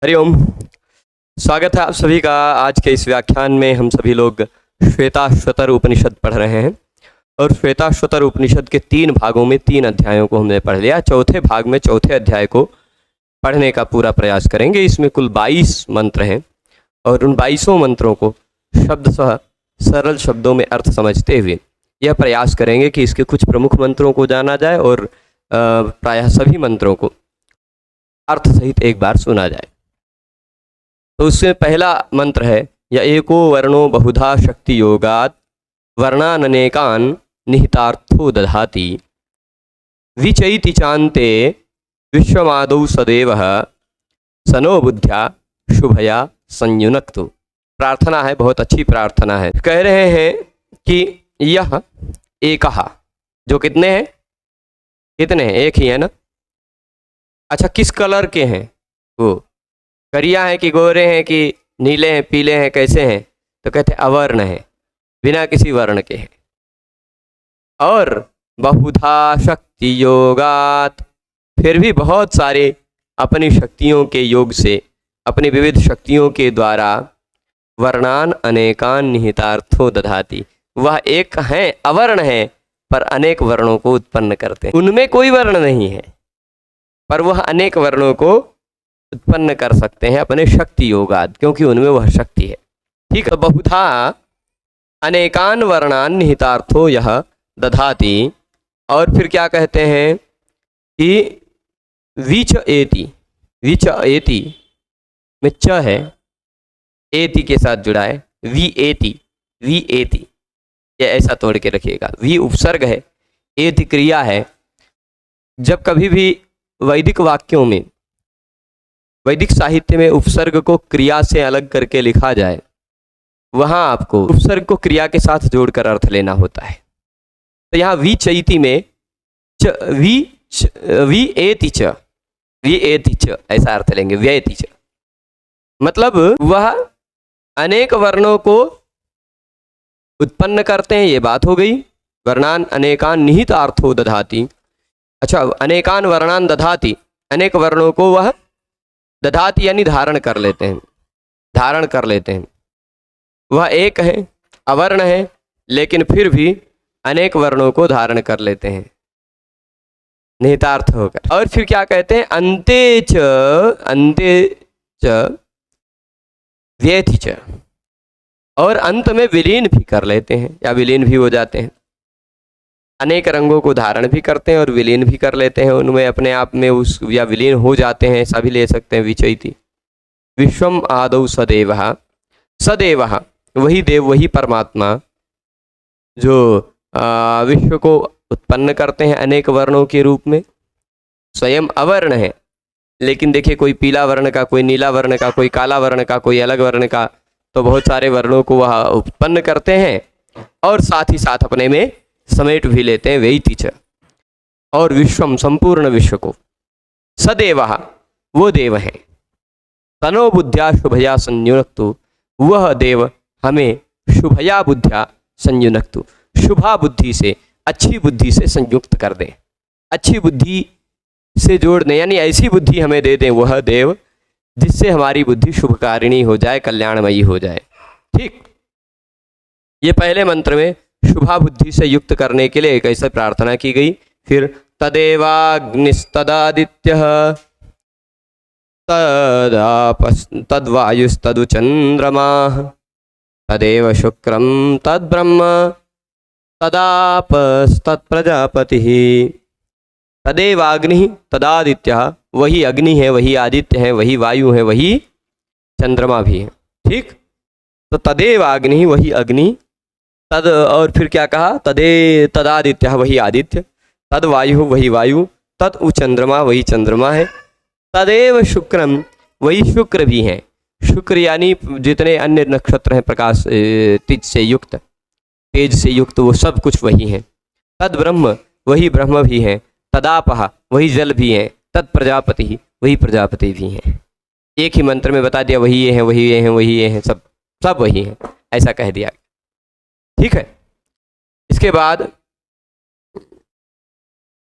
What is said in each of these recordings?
हरिओम। स्वागत है आप सभी का। आज के इस व्याख्यान में हम सभी लोग श्वेताश्वतर उपनिषद पढ़ रहे हैं और श्वेताश्वतर उपनिषद के 3 भागों में 3 अध्यायों को हमने पढ़ लिया। चौथे भाग में चौथे अध्याय को पढ़ने का पूरा प्रयास करेंगे। इसमें कुल 22 मंत्र हैं और उन 22 मंत्रों को शब्दशः सरल शब्दों में अर्थ समझते हुए यह प्रयास करेंगे कि इसके कुछ प्रमुख मंत्रों को जाना जाए और प्रायः सभी मंत्रों को अर्थ सहित एक बार सुना जाए। तो उसमें पहला मंत्र है य एको वर्णो बहुधा शक्ति योगात् वर्णाननेकान् निहितार्थो दधाति विचैति चान्ते विश्वमादौ सदेवः सनो बुद्ध्या शुभया संयुनक्तु। प्रार्थना है, बहुत अच्छी प्रार्थना है। कह रहे हैं कि यह एकहा, जो कितने हैं? कितने हैं? एक ही है ना। अच्छा, किस कलर के हैं वो? करिया है कि गोरे हैं कि नीले हैं, पीले हैं, कैसे हैं? तो कहते हैं अवर्ण है, बिना किसी वर्ण के हैं। और बहुधा शक्ति योगात, फिर भी बहुत सारे अपनी शक्तियों के योग से, अपनी विविध शक्तियों के द्वारा वर्णान अनेकान निहितार्थो दधाति, वह एक हैं, अवर्ण है पर अनेक वर्णों को उत्पन्न करते हैं। उनमें कोई वर्ण नहीं है पर वह अनेक वर्णों को उत्पन्न कर सकते हैं अपने शक्ति योगाद, क्योंकि उनमें वह शक्ति है। ठीक है। बहुधा अनेकान वर्णान निहितार्थो यह दधाति। और फिर क्या कहते हैं कि विच एति, विच एति में च है, एति के साथ जुड़ा है, वी एति, वी एति, ये ऐसा तोड़ के रखिएगा। वी उपसर्ग है, एति क्रिया है। जब कभी भी वैदिक वाक्यों में, वैदिक साहित्य में उपसर्ग को क्रिया से अलग करके लिखा जाए, वहाँ आपको उपसर्ग को क्रिया के साथ जोड़कर अर्थ लेना होता है। तो यहाँ वी चैति में वी एति च, वी एति च ऐसा अर्थ लेंगे, व्येति च, मतलब वह अनेक वर्णों को उत्पन्न करते हैं, ये बात हो गई। वर्णान अनेकान निहितार्थो दधाति। अच्छा, अनेकान वर्णान दधाति, अनेक वर्णों को वह दधाति यानी धारण कर लेते हैं, धारण कर लेते हैं। वह एक है, अवर्ण है, लेकिन फिर भी अनेक वर्णों को धारण कर लेते हैं निहितार्थ होकर। और फिर क्या कहते हैं? अन्ते च व्येति च, और अंत में विलीन भी कर लेते हैं या विलीन भी हो जाते हैं। अनेक रंगों को धारण भी करते हैं और विलीन भी कर लेते हैं उनमें, अपने आप में उस या विलीन हो जाते हैं, ऐसा भी ले सकते हैं। विचैति विश्वम आदौ सदेवः, सदेवः वही देव, वही परमात्मा जो विश्व को उत्पन्न करते हैं अनेक वर्णों के रूप में। स्वयं अवर्ण है, लेकिन देखिए कोई पीला वर्ण का, कोई नीला वर्ण का, कोई काला वर्ण का, कोई अलग वर्ण का, तो बहुत सारे वर्णों को वह उत्पन्न करते हैं और साथ ही साथ अपने में समेट भी लेते हैं। व्येति च, और विश्वम संपूर्ण विश्व को, सदेवः वो देव हैं, तनो बुद्ध्या शुभया संयुनक्तु, वह देव हमें शुभया बुद्ध्या संयुनक्तु, शुभा बुद्धि से, अच्छी बुद्धि से संयुक्त कर दें, अच्छी बुद्धि से जोड़ दें, यानी ऐसी बुद्धि हमें दे दें वह देव जिससे हमारी बुद्धि शुभकारिणी हो जाए, कल्याणमयी हो जाए। ठीक, ये पहले मंत्र में शुभा बुद्धि से युक्त करने के लिए एक ऐसी प्रार्थना की गई। फिर तदेवाग्निस्तदादित्यः तद्वायुस्तदु चंद्रमाः तदेव शुक्रम तद्ब्रह्म तदापस्तत्प्रजापतिः। तदेवाग्नि तदादित्यः, वही अग्नि है, वही आदित्य है, वही वायु है, वही चंद्रमा भी है। ठीक, तो तदेवाग्नि वही अग्नि, तद, और फिर क्या कहा? तदादित्य वही आदित्य, तद वायु वही वायु, तद उ चंद्रमा वही चंद्रमा है, तदेव शुक्रम वही शुक्र भी हैं। शुक्र यानी जितने अन्य नक्षत्र हैं प्रकाश तेज से युक्त, तेज से युक्त, वो सब कुछ वही हैं। तद ब्रह्म वही ब्रह्म भी हैं, तदापह वही जल भी हैं, तद प्रजापति वही प्रजापति भी हैं। एक ही मंत्र में बता दिया वही ये हैं, वही ये हैं, वही ये हैं, सब सब वही हैं, ऐसा कह दिया। ठीक है। इसके बाद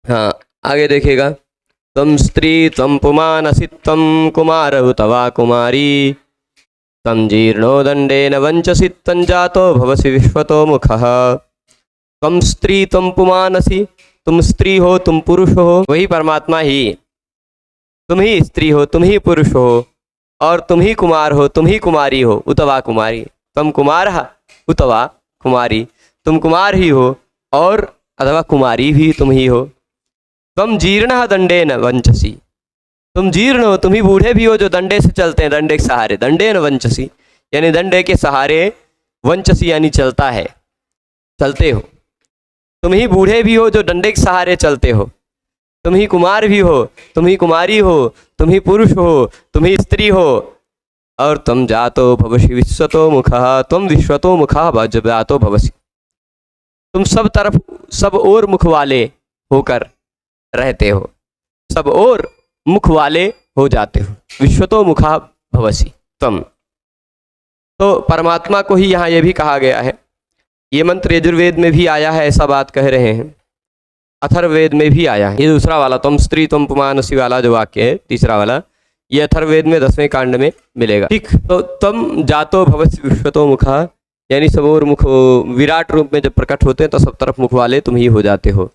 हाँ आगे देखिएगा, त्वं स्त्री त्वं पुमानसि त्वं कुमार उत वा कुमारी त्वं जीर्णो दण्डेन वञ्चसि त्वं जातो भवसि विश्वतो मुखः। त्वं स्त्री त्वं पुमानसि, तुम स्त्री हो तुम पुरुष हो, वही परमात्मा ही, तुम ही स्त्री हो तुम ही पुरुष हो, और तुम ही कुमार हो तुम ही कुमारी हो, उतवा कुमारी, तुम कुमार उतवा कुमारी, तुम कुमार ही हो और अथवा कुमारी भी तुम ही हो। तुम जीर्ण दंडेन वंचसी, तुम जीर्ण हो तुम ही बूढ़े भी हो जो दंडे से चलते हैं, दंडे के सहारे, दंडेन वंचसी यानी दंडे के सहारे, वंचसी यानी चलता है, चलते हो। तुम ही बूढ़े भी हो जो डंडे के सहारे चलते हो, तुम ही कुमार भी हो तुम ही कुमारी हो, तुम ही पुरुष हो तुम ही स्त्री हो, और तुम जातो भवसि विश्वतो मुखः, तुम विश्वतो मुखः जातो भवसि, तुम सब तरफ सब ओर मुख वाले होकर रहते हो, सब ओर मुख वाले हो जाते हो, विश्वतो मुखः भवसि तुम। तो परमात्मा को ही यहाँ ये भी कहा गया है, ये मंत्र यजुर्वेद में भी आया है, ऐसा बात कह रहे हैं, अथर्ववेद में भी आया है। ये दूसरा वाला तुम स्त्री तुम पुमानसी वाला जो वाक्य है, तीसरा वाला, ये अथर्ववेद में 10वें कांड में मिलेगा। ठीक, तो तुम जातो भवसि विश्वतो मुखः यानी सब और मुख विराट रूप में जब प्रकट होते हैं तो सब तरफ मुख वाले तुम ही हो जाते हो।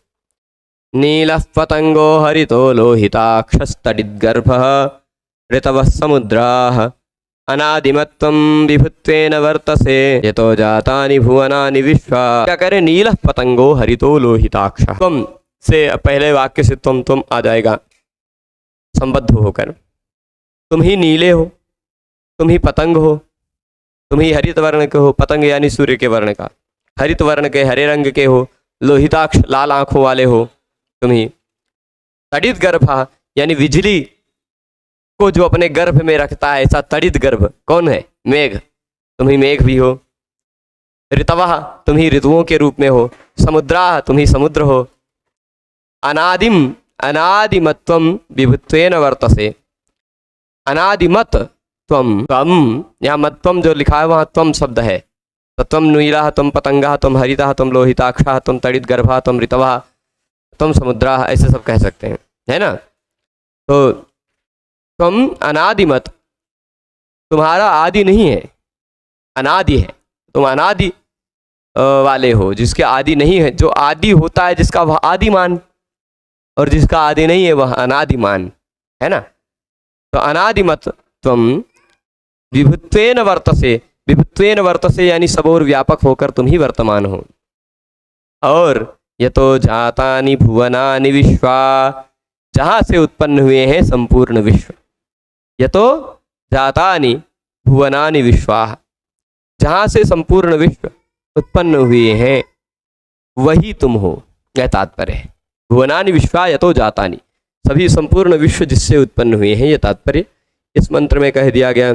नीलः पतंगो हरितो लोहिताक्षस्तडिद्गर्भः ऋतवः समुद्राः अनादिमत्वं विभुत्वेन वर्तसे यतो जातानि भुवनानि विश्वा। क्या करे, नीलः पतंगो हरितो लोहिताक्षः, तुम से पहले वाक्य से तुम आ जाएगा संबद्ध होकर, तुम ही नीले हो तुम ही पतंग हो, तुम ही हरित वर्ण के हो, पतंग यानी सूर्य के वर्ण का, हरित वर्ण के हरे रंग के हो, लोहिताक्ष लाल आंखों वाले हो तुम ही, तड़ित गर्भ यानी बिजली को जो अपने गर्भ में रखता है ऐसा तड़ित गर्भ कौन है, मेघ, तुम ही मेघ भी हो, ऋतवः तुम ही ऋतुओं के रूप में हो, समुद्राः तुम ही समुद्र हो, अनादिम अनादिमत्वं विभुत्वेन वर्तसे, अनादिमत त्वम, त्वम यहाँ मत्वम जो लिखा है वहाँ त्वम शब्द है, तो त्वम नीलाः त्वम पतंगाः त्वम हरितः त्वम लोहिताक्षाः त्वम तड़ित गर्भाः त्वम ऋतवः त्वम समुद्राः, ऐसे सब कह सकते हैं, है ना। तो तुम अनादिमत, तुम्हारा आदि नहीं है, अनादि है, तुम अनादि वाले हो, जिसके आदि नहीं है, जो आदि होता है जिसका वह आदिमान, और जिसका आदि नहीं है वह अनादिमान है ना। तो अनादिमत तुम विभुत्वेन वर्तसे, विभुत्वेन वर्तसे यानी सब और व्यापक होकर तुम ही वर्तमान हो, और यतो जातानि भुवनानि विश्वा, जहाँ से उत्पन्न हुए हैं संपूर्ण विश्व, यतो जातानि भुवनानि विश्वाः, जहाँ से संपूर्ण विश्व उत्पन्न हुए हैं वही तुम हो, यह तात्पर्य है। भुवनानि विश्वा यतो जातानि, सभी संपूर्ण विश्व जिससे उत्पन्न हुए हैं, ये तात्पर्य इस मंत्र में कह दिया गया।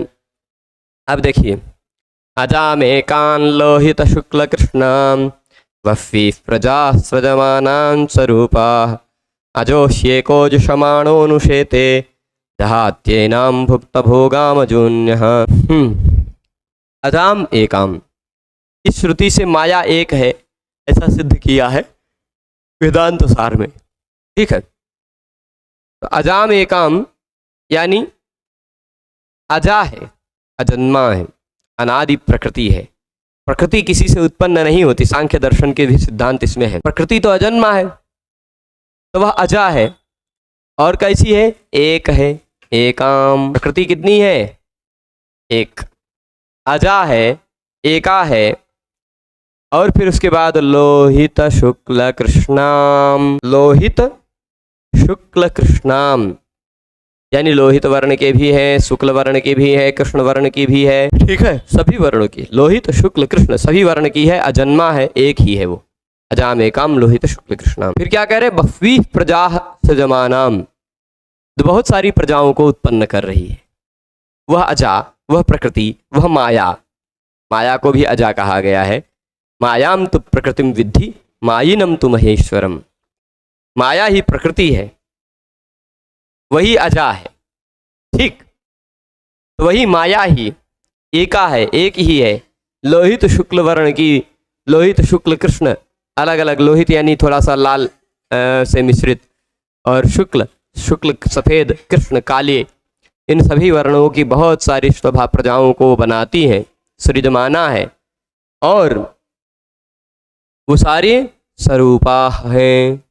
अब देखिए, अजामेकान् लोहित शुक्ल कृष्णां वह्वी प्रजा सृजमानां स्वरूपाः अजोह्येकोजुषमाणोऽनुशेते जहात्येनां भुक्त भोगामजून्यः। अजाम एकाम, इस श्रुति से माया एक है ऐसा सिद्ध किया है वेदांत सार में, ठीक है। तो अजाम एकाम यानी अजा है, अजन्मा है, अनादि प्रकृति है, प्रकृति किसी से उत्पन्न नहीं होती, सांख्य दर्शन के भी सिद्धांत इसमें है, प्रकृति तो अजन्मा है, तो वह अजा है, और कैसी है, एक है, एकाम, प्रकृति कितनी है, एक, अजा है, एका है, और फिर उसके बाद लोहित शुक्ल कृष्णाम, लोहित शुक्ल कृष्णाम यानी लोहित वर्ण के भी है, शुक्ल वर्ण के भी है, कृष्ण वर्ण की भी है, ठीक है, सभी वर्णों की, लोहित शुक्ल कृष्ण सभी वर्ण की है, अजन्मा है, एक ही है वो, अजाम एकाम लोहित शुक्ल कृष्णाम। फिर क्या कह रहे, बह्वी प्रजा सजमानाम, बहुत सारी प्रजाओं को उत्पन्न कर रही है, वह अजा, वह प्रकृति, वह माया, माया को भी अजा कहा गया है, मायाम तु प्रकृतिम विद्धि मायिनम तु महेश्वरम, माया ही प्रकृति है, वही अजा है, ठीक, तो वही माया ही एका है, एक ही है, लोहित शुक्ल वर्ण की, लोहित शुक्ल कृष्ण अलग अलग, लोहित यानी थोड़ा सा लाल से मिश्रित, और शुक्ल शुक्ल, सफ़ेद, कृष्ण, काले, इन सभी वर्णों की बहुत सारी शोभा प्रजाओं को बनाती हैं, सृजमाना है, और वो सारे स्वरूपा हैं।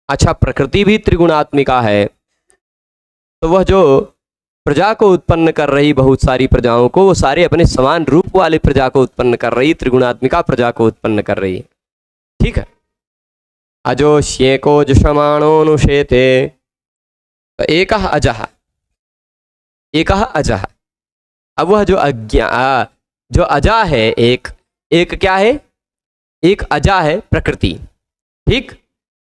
अच्छा, प्रकृति भी त्रिगुणात्मिका है, तो वह जो प्रजा को उत्पन्न कर रही, बहुत सारी प्रजाओं को, वो सारे अपने समान रूप वाले प्रजा को उत्पन्न कर रही, त्रिगुणात्मिका प्रजा को उत्पन्न कर रही है। ठीक है। अजो श्येको जुषमाणोनुशेते, तो एक अजह, एक अजह। अब वह जो जो अजा है, एक क्या है? एक अजा है प्रकृति। ठीक,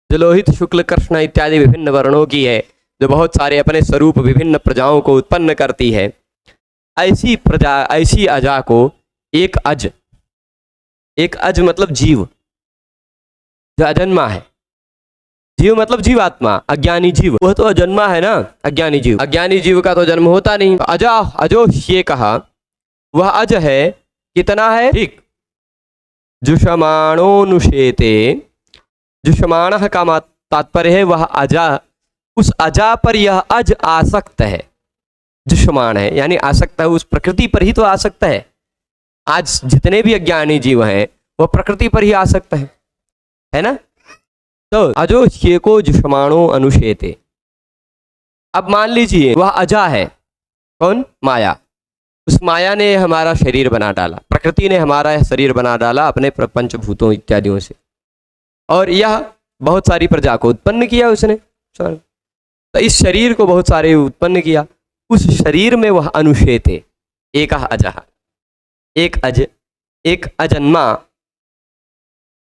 जो लोहित, शुक्ल, कृष्ण इत्यादि विभिन्न वर्णों की है, जो बहुत सारे अपने स्वरूप विभिन्न प्रजाओं को उत्पन्न करती है, ऐसी प्रजा, ऐसी अजा को एक अज, एक अज मतलब जीव, जो अजन्मा है। जीव मतलब जीवात्मा, अज्ञानी जीव, वह तो अजन्मा है ना, अज्ञानी जीव। अज्ञानी जीव का तो जन्म होता नहीं। तो अजा, अजो ये कहा, वह अज है, कितना है? ठीक, जुषमाणोनुशेते, जुषमाण का तात्पर्य है वह अजा, उस अजा पर यह अज आसक्त है। जुषमाण है यानी आसक्त है, उस प्रकृति पर ही तो आसक्त है। आज जितने भी अज्ञानी जीव हैं वह प्रकृति पर ही आसक्त है ना। तो अजो श्येको जुषमाणो अनुशेते। अब मान लीजिए वह अजा है, कौन? माया। उस माया ने हमारा शरीर बना डाला, प्रकृति ने हमारा शरीर बना डाला अपने पंचभूतों इत्यादियों से, और यह बहुत सारी प्रजा को उत्पन्न किया उसने। तो इस शरीर को बहुत सारे उत्पन्न किया, उस शरीर में वह अनुशेते, एक अजह, एक अज, एक अजन्मा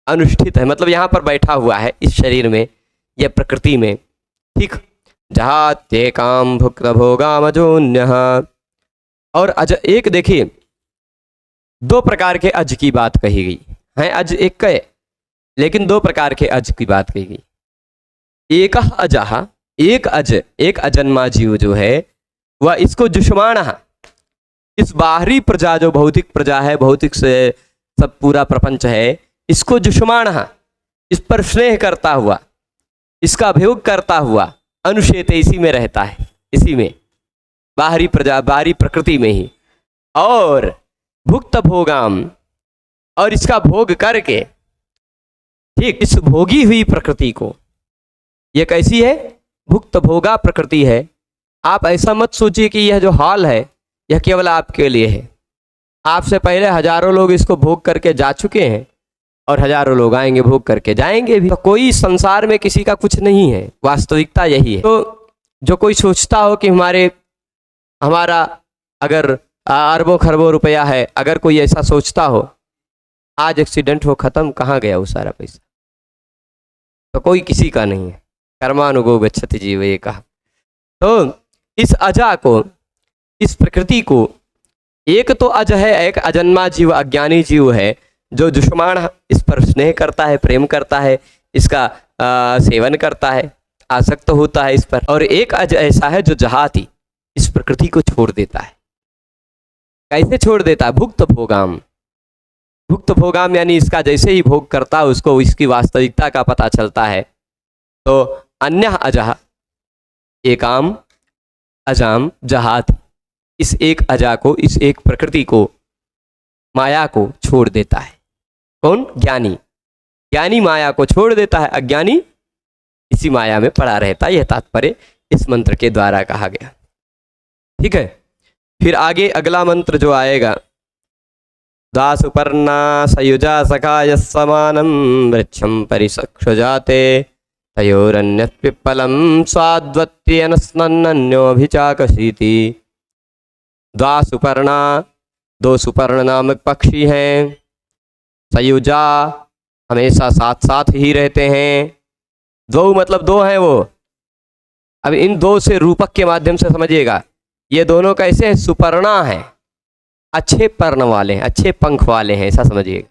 अनुष्ठित है, मतलब यहाँ पर बैठा हुआ है इस शरीर में, यह प्रकृति में। ठीक, जहाँ ते काम भुक्त भोगामजोन्य। और अज एक, देखिए दो प्रकार के अज की बात कही गई है। अज एक का, लेकिन दो प्रकार के अज की बात कही गई। एक अजह, एक अज, एक अजन्मा जीव जो है वह, इसको जुषमाण, इस बाहरी प्रजा जो भौतिक प्रजा है, भौतिक से सब पूरा प्रपंच है, इसको जुषमाण, इस पर स्नेह करता हुआ, इसका अभियोग करता हुआ, अनुशेते, इसी में रहता है, इसी में, बाहरी प्रजा, बाहरी प्रकृति में ही। और भुक्त भोगाम, और इसका भोग करके, ठीक, इस भोगी हुई प्रकृति को, यह कैसी है? भुक्त भोगा प्रकृति है। आप ऐसा मत सोचिए कि यह जो हाल है यह केवल आपके लिए है। आपसे पहले हजारों लोग इसको भोग करके जा चुके हैं, और हजारों लोग आएंगे, भोग करके जाएंगे भी। तो कोई संसार में किसी का कुछ नहीं है, वास्तविकता यही है। तो जो कोई सोचता हो कि हमारा अगर अरबों खरबों रुपया है, अगर कोई ऐसा सोचता हो, आज एक्सीडेंट हो, खत्म, कहाँ गया वो सारा पैसा? तो कोई किसी का नहीं है। कर्मानुगो गच्छति जीव, ये कहा। तो इस अजा को, इस प्रकृति को, एक तो अज है, एक अजन्मा जीव, अज्ञानी जीव है, जो दुश्मन इस पर स्नेह करता है, प्रेम करता है, इसका सेवन करता है, आसक्त होता है इस पर। और एक अज ऐसा है जो जहाती, इस प्रकृति को छोड़ देता है। कैसे छोड़ देता है? भुक्त भोगाम। भुक्त भोगाम यानी इसका जैसे ही भोग करता है उसको इसकी वास्तविकता का पता चलता है। तो अन्य अजह एकाम अजाम जहाती, इस एक अजा को, इस एक प्रकृति को, माया को छोड़ देता है। कौन? ज्ञानी। ज्ञानी माया को छोड़ देता है, अज्ञानी इसी माया में पड़ा रहता है। यह तात्पर्य इस मंत्र के द्वारा कहा गया। ठीक है, फिर आगे अगला मंत्र जो आएगा, दासुपर्णा सयुजा सखाय समानम वृक्षम परिसक्ष जाते तयोरन्यत् पिप्पलम स्वाद्वत्येन स्नन्नन्योऽभिचाकशीति। द्वासुपर्णा, दो सुपर्ण नामक पक्षी हैं। सयुजा, हमेशा साथ साथ ही रहते हैं। दो मतलब दो हैं वो। अब इन दो से रूपक के माध्यम से समझिएगा, ये दोनों कैसे हैं? सुपर्णा हैं, अच्छे पर्ण वाले हैं, अच्छे पंख वाले हैं, ऐसा समझिएगा।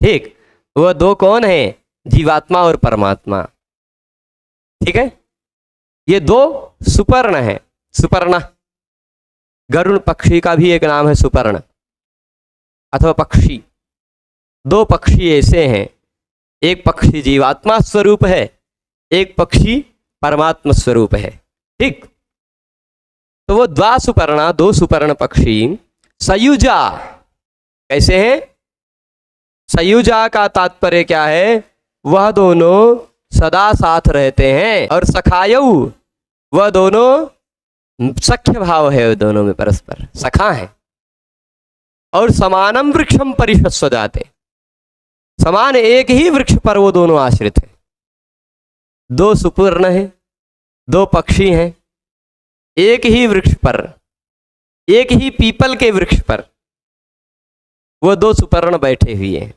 ठीक, वो दो कौन हैं? जीवात्मा और परमात्मा। ठीक है, ये दो सुपर्ण हैं। सुपर्ण, गरुड़ पक्षी का भी एक नाम है सुपर्ण अथवा पक्षी। दो पक्षी ऐसे हैं, एक पक्षी जीवात्मा स्वरूप है, एक पक्षी परमात्मा स्वरूप है। ठीक, तो वो द्वासुपर्णा, दो सुपर्ण पक्षी सयुजा कैसे हैं? सयुजा का तात्पर्य क्या है? वह दोनों सदा साथ रहते हैं। और सखायऊ, वह दोनों सख्य भाव है, वह दोनों में परस्पर सखा है। और समानम वृक्षम परिषद जाते, समान एक ही वृक्ष पर वो दोनों आश्रित हैं। दो सुपर्ण हैं, दो पक्षी हैं, एक ही वृक्ष पर, एक ही पीपल के वृक्ष पर वो दो सुपर्ण बैठे हुए हैं।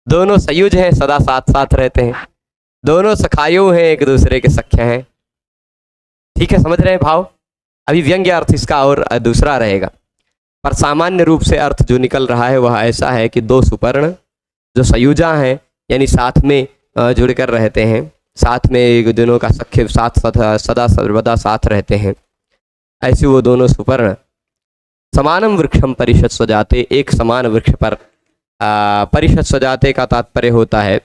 दोनों सयुज हैं, सदा साथ साथ रहते हैं। दोनों सखायु हैं, एक दूसरे के सख्य हैं। ठीक है, समझ रहे हैं भाव? अभी व्यंग्य अर्थ इसका और दूसरा रहेगा, पर सामान्य रूप से अर्थ जो निकल रहा है वह ऐसा है कि दो सुपर्ण जो सयुजा हैं, यानी साथ में जुड़कर रहते हैं, साथ में एक दोनों का सख्य साथ सदा सर्वदा साथ रहते हैं, ऐसे वो दोनों सुपर्ण समानम वृक्षम परिषद सजाते, एक समान वृक्ष पर परिषद सजाते का तात्पर्य होता है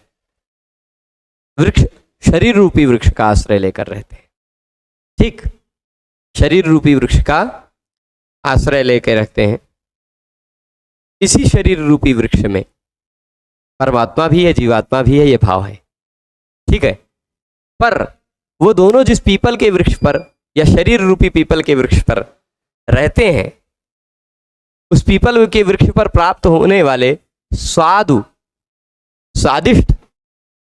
वृक्ष, शरीर रूपी वृक्ष का आश्रय लेकर रहते हैं। ठीक, शरीर रूपी वृक्ष का आश्रय लेकर रखते हैं। इसी शरीर रूपी वृक्ष में परमात्मा भी है, जीवात्मा भी है, ये भाव है। ठीक है, पर वो दोनों जिस पीपल के वृक्ष पर या शरीर रूपी पीपल के वृक्ष पर रहते हैं, उस पीपल के वृक्ष पर प्राप्त होने वाले स्वादिष्ट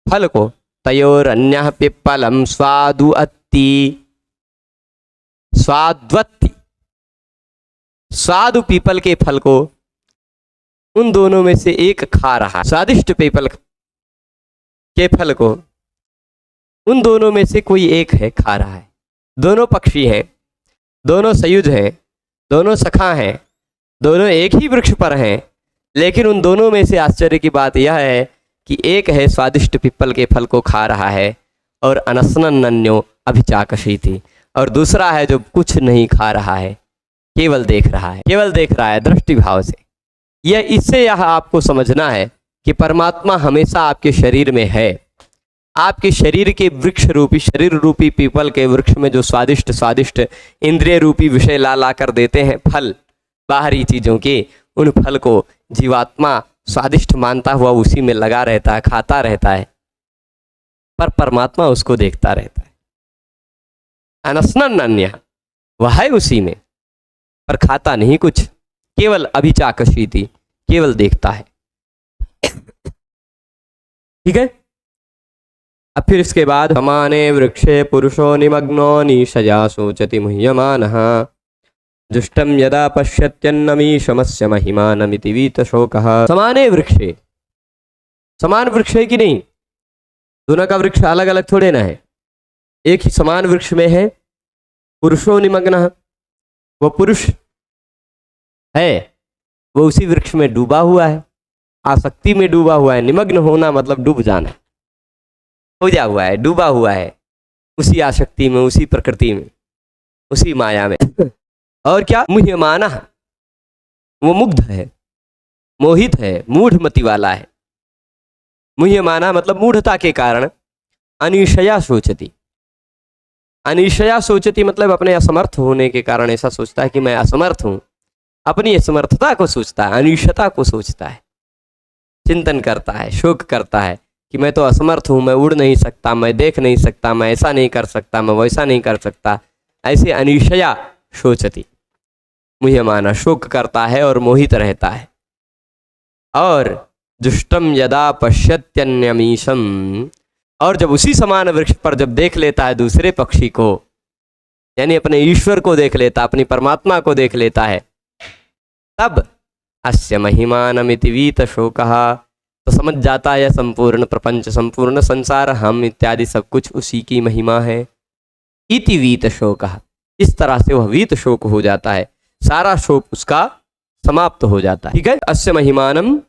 फल को, तयोर अन्यः पिप्पलम स्वादु अत्ति स्वाद्वत्ति, स्वादु पीपल के फल को उन दोनों में से एक खा रहा है। स्वादिष्ट पीपल के फल को उन दोनों में से कोई एक है खा रहा है। दोनों पक्षी हैं, दोनों सयुज हैं, दोनों सखा हैं, दोनों एक ही वृक्ष पर हैं, लेकिन उन दोनों में से आश्चर्य की बात यह है कि एक है स्वादिष्ट पीपल के फल को खा रहा है और अनसनन्यो अभिचाकशीति, और दूसरा है जो कुछ नहीं खा रहा है, केवल देख रहा है, केवल देख रहा है दृष्टि भाव से। इससे यह आपको समझना है कि परमात्मा हमेशा आपके शरीर में है। आपके शरीर के वृक्ष रूपी, शरीर रूपी पीपल के वृक्ष में जो स्वादिष्ट स्वादिष्ट इंद्रिय रूपी विषय ला ला कर देते हैं फल, बाहरी चीज़ों के, उन फल को जीवात्मा स्वादिष्ट मानता हुआ उसी में लगा रहता है, खाता रहता है, पर परमात्मा उसको देखता रहता है। अनसनन्य, वह है उसी में, पर खाता नहीं कुछ, केवल अभिचाकशीति, केवल देखता है। ठीक है, अब फिर इसके बाद समाने वृक्षे पुरुषो निमग्नो निशया सोचति मुह्यमानः जुष्टम यदा पश्यत्यन्नमीशमस्य महिमानमिति वीतशोकः। समाने वृक्षे, समान वृक्ष है कि नहीं? दोनों का वृक्ष अलग अलग थोड़े ना है, एक ही समान वृक्ष में है। पुरुषो निमग्नः, वो पुरुष है, वो उसी वृक्ष में डूबा हुआ है, आसक्ति में डूबा हुआ है। निमग्न होना मतलब डूब जाना, खोजा हुआ है, डूबा हुआ है उसी आसक्ति में, उसी प्रकृति में, उसी माया में। और क्या? मुह्यमानः, वो मुग्ध है, मोहित है, मूढ़मति वाला है। मुह्यमानः मतलब मूढ़ता के कारण। अनिशया सोचती, अनिशया सोचती मतलब अपने असमर्थ होने के कारण ऐसा सोचता है कि मैं असमर्थ हूं, अपनी असमर्थता को सोचता है, अनिशता को सोचता है, चिंतन करता है, शोक करता है कि मैं तो असमर्थ हूँ, मैं उड़ नहीं सकता, मैं देख नहीं सकता, मैं ऐसा नहीं कर सकता, मैं वैसा नहीं कर सकता, ऐसे अनिशया सोचती, मुह्यमानः शोक करता है और मोहित रहता है। और जुष्टम यदा पश्यत्यन्यमीशम, और जब उसी समान वृक्ष पर जब देख लेता है दूसरे पक्षी को, यानी अपने ईश्वर को देख लेता, अपनी परमात्मा को देख लेता है, तब अस्य महिमानमिति वीतशोकः, तो समझ जाता है यह संपूर्ण प्रपंच, संपूर्ण संसार, हम इत्यादि सब कुछ उसी की महिमा है। इति वीतशोकः, इस तरह से वह वीत शोक हो जाता है, सारा शोक उसका समाप्त हो जाता है। ठीक है, अस्य महिमानम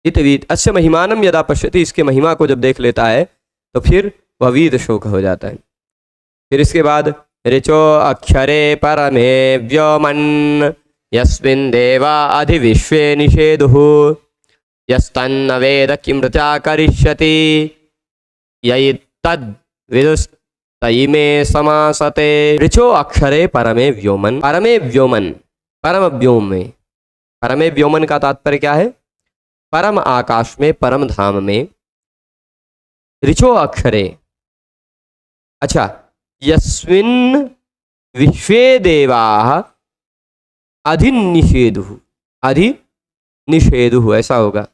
इति वीत, अस्य महिमानम यदा पश्यति, इसके महिमा को जब देख लेता है तो फिर वह वीत शोक हो जाता है। फिर इसके बाद ऋचो अक्षरे परमे व्योमन् यस्मिन् देवा अधिविश्वे निषेदुः यस्तन्न वेद किमृचा करिष्यति ययि तद् तयि में समासते ऋचो अक्षरे परमे व्योमन। परमे व्योमन, परम व्योम में। परमे व्योमन का तात्पर्य क्या है? परम आकाश में, परम धाम में। ऋचो अक्षरे, अच्छा, यस्मिन् विश्वे देवाः अधिनिषेधुः, अधिनिषेधुः ऐसा होगा।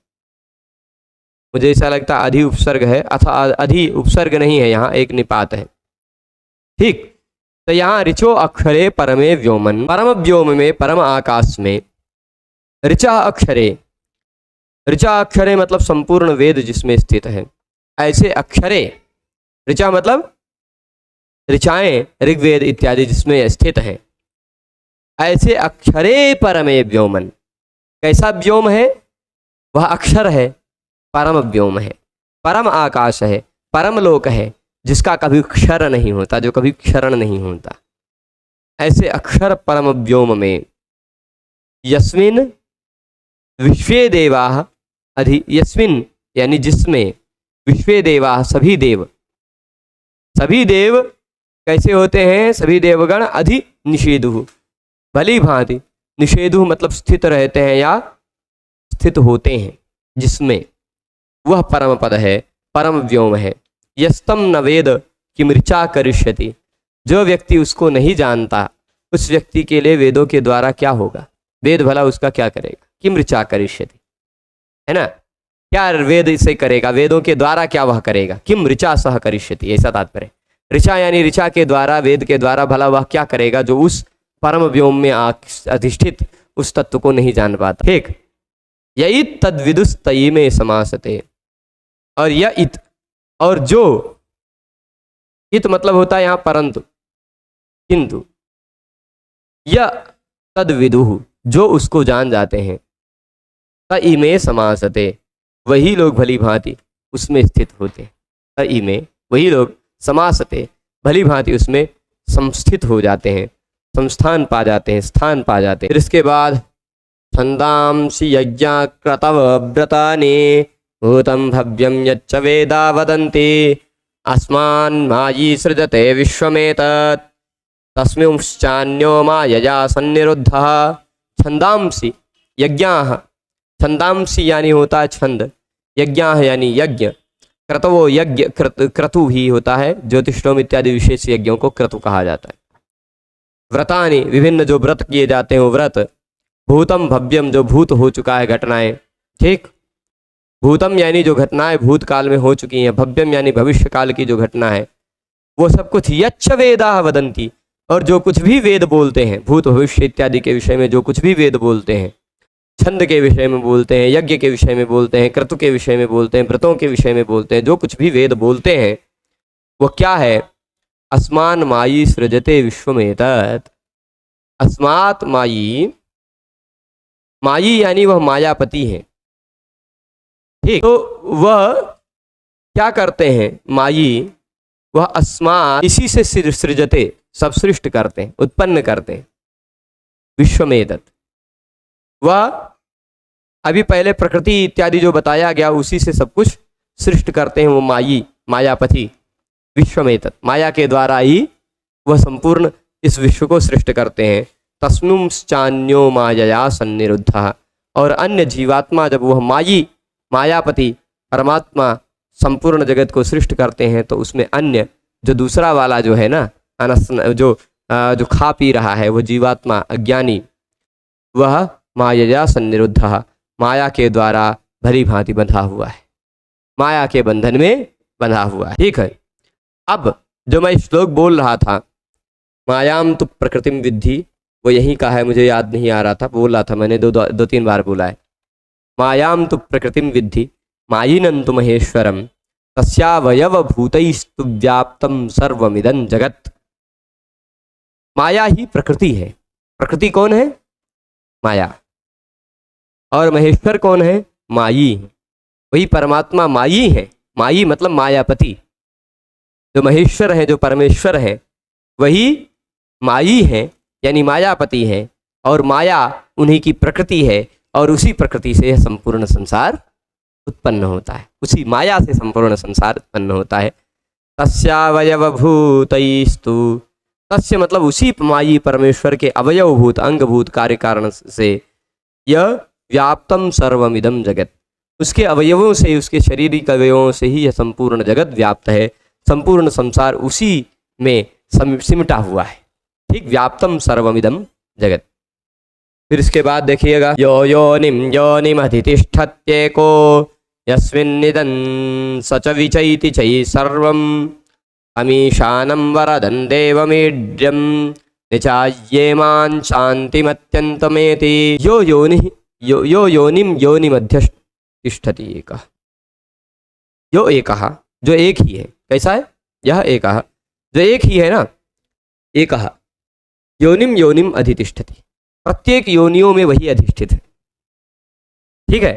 मुझे ऐसा लगता है अधि उपसर्ग है, अथा अधि उपसर्ग नहीं है, यहाँ एक निपात है। ठीक, तो यहाँ ऋचो अक्षरे परमे व्योमन, परम व्योम में, परम आकाश में। ऋचा अक्षरे, ऋचा अक्षरे मतलब संपूर्ण वेद जिसमें स्थित है। ऐसे अक्षरे, ऋचा मतलब ऋचाएं, ऋग्वेद इत्यादि जिसमें स्थित हैं। ऐसे अक्षरे परमे व्योमन, कैसा व्योम है? वह अक्षर है, परम व्योम है, परम आकाश है, परम लोक है, जिसका कभी क्षरण नहीं होता, जो कभी क्षरण नहीं होता। ऐसे अक्षर परम व्योम में यस्मिन विश्वे देवाः यस्मिन यानी जिसमें, विश्वे देवाः सभी देव, सभी देव कैसे होते हैं? सभी देवगण अधि निषेधुः, भली भांति, निषेधुः मतलब स्थित रहते हैं या स्थित होते हैं, जिसमें वह परम पद है, परम व्योम है। यस्तम न वेद किम ऋचा करिष्यति, जो व्यक्ति उसको नहीं जानता, उस व्यक्ति के लिए वेदों के द्वारा क्या होगा? वेद भला उसका क्या करेगा? किम ऋचा करिष्यति, है ना? क्या वेद इसे करेगा? वेदों के द्वारा क्या वह करेगा? किम ऋचा सह करिष्यति, ऐसा तात्पर्य। ऋचा यानी ऋचा के द्वारा, वेद के द्वारा भला वह क्या करेगा जो उस परम व्योम में अधिष्ठित उस तत्व को नहीं जान पाता। ठीक, यही तद्विदुस तयि में समासते, और यह इत, और जो, इत मतलब होता है यहाँ परंतु, किंतु, यह तद्विदुः जो उसको जान जाते हैं, तयि में समासते वही लोग भली भांति उसमें स्थित होते हैं। तयि में वही लोग समासते भली भांति उसमें संस्थित हो जाते हैं, संस्थान पा जाते हैं, स्थान पा जाते हैं। फिर इसके बाद छंदांसि यज्ञा क्रतव व्रतानि भूतं भव्यं यच्च वेदा वदन्ति अस्मान् मायी सृजते विश्वमेतत् तस्मिंश्चान्यो मायया सन्निरुद्धः। छंदांसि यज्ञाः, छंदांसि यानी होता है छंद, यज्ञाः यानी यज्ञ, क्रतवो यज्ञ, क्रतु ही होता है, ज्योतिषोम इत्यादि विशेष यज्ञों को क्रतु कहा जाता है। व्रतानि विभिन्न जो व्रत किए जाते हैं वो व्रत, भूतम भव्यम जो भूत हो चुका है घटनाएं, ठीक, भूतम यानी जो घटनाएं भूतकाल में हो चुकी हैं, भव्यम यानी भविष्य काल की जो घटना है, वो सब कुछ यच्च वेदाः वदन्ति, और जो कुछ भी वेद बोलते हैं, भूत भविष्य इत्यादि के विषय में जो कुछ भी वेद बोलते हैं, छंद के विषय में बोलते हैं, यज्ञ के विषय में बोलते हैं, क्रतु के विषय में बोलते हैं, व्रतों के विषय में बोलते हैं, जो कुछ भी वेद बोलते हैं वो क्या है? अस्मान मायी सृजते विश्वमेतत्, अस्मात् मायी, मायी यानी वह मायापति है। ठीक, तो वह क्या करते हैं? मायी, वह अस्मात् इसी से सृजते, सब सृष्टि करते हैं, उत्पन्न करते हैं। विश्वमेतत्, वह अभी पहले प्रकृति इत्यादि जो बताया गया उसी से सब कुछ सृष्टि करते हैं वो मायी, मायापति। विश्वमेतत्, माया के द्वारा ही वह संपूर्ण इस विश्व को सृष्टि करते हैं। तस्मिंश्चान्यो मायया सन्निरुद्धः, और अन्य जीवात्मा जब वह मायी, मायापति परमात्मा संपूर्ण जगत को सृष्टि करते हैं तो उसमें अन्य जो दूसरा वाला जो है ना, जो खा पी रहा है वो जीवात्मा अज्ञानी, वह मायया सन्निरुद्धः, माया के द्वारा भली भांति बंधा हुआ है, माया के बंधन में बंधा हुआ है। ठीक है, अब जो मैं श्लोक बोल रहा था, मायाम तु प्रकृतिम विद्धि, वो यहीं का है, मुझे याद नहीं आ रहा था, बोल रहा था मैंने, दो तीन बार बोला है। मायाम तु प्रकृतिम विद्धि मायिनं तु महेश्वरम तस्यावयव भूतैस्तु व्याप्तम सर्वमिदं जगत्। माया ही प्रकृति है। प्रकृति कौन है? माया। और महेश्वर कौन है? मायी। वही परमात्मा मायी है। मायी मतलब मायापति। जो महेश्वर है, जो परमेश्वर है, वही मायी है, यानी मायापति है, और माया उन्हीं की प्रकृति है, और उसी प्रकृति से यह संपूर्ण संसार उत्पन्न होता है। उसी माया से संपूर्ण संसार उत्पन्न होता है। तस्यावयवभूतैस्तु, तस्य मतलब उसी मायी परमेश्वर के अवयवभूत अंगभूत कार्य कारण से यह व्याप्तम सर्वमिदम जगत, उसके अवयवों से, उसके शारीरिक अवयवों से ही यह संपूर्ण जगत व्याप्त है, संपूर्ण संसार उसी में सिमटा हुआ है। ठीक, व्याप्तम सर्वमिदम जगत। फिर इसके बाद देखिएगा, यो योनिम अधितिष्ठत्येको यस्मिन्निदं सच विचैति चै सर्वं अमीशानं वरदं देवमीड्यं निचायेमां शान्तिमत्यन्तमेति। यो योनिम योनिमध्यतिष्ठति एकः, यो एकः, जो एक ही है। कैसा है? यह एकः, जो एक ही है ना, एकः योनिम अधितिष्ठति, प्रत्येक योनियों में वही अधिष्ठित है। ठीक है,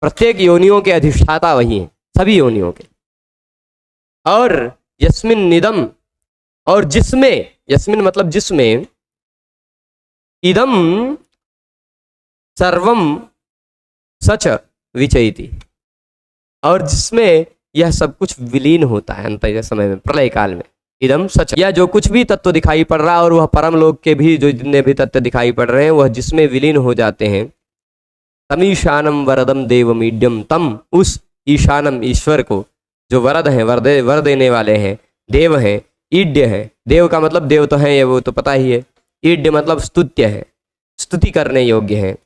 प्रत्येक योनियों के अधिष्ठाता वही हैं, सभी योनियों के। और यस्मिन निदम, और जिसमें, यस्मिन मतलब जिसमें, इदम सर्वम सच विचयति, और जिसमें यह सब कुछ विलीन होता है अंत समय में, प्रलय काल में। इदम सच, यह जो कुछ भी तत्व दिखाई पड़ रहा है और वह परम लोक के भी जो जितने भी तत्व दिखाई पड़ रहे हैं वह जिसमें विलीन हो जाते हैं। तमीशानम वरदम देवमीड्यम, तम उस ईशानम ईश्वर को, जो वरद हैं, वर देने वाले हैं, देव हैं, ईड्य है। देव का मतलब देव तो हैं, ये वो तो पता ही है। ईड्य मतलब स्तुत्य है, स्तुति करने योग्य है।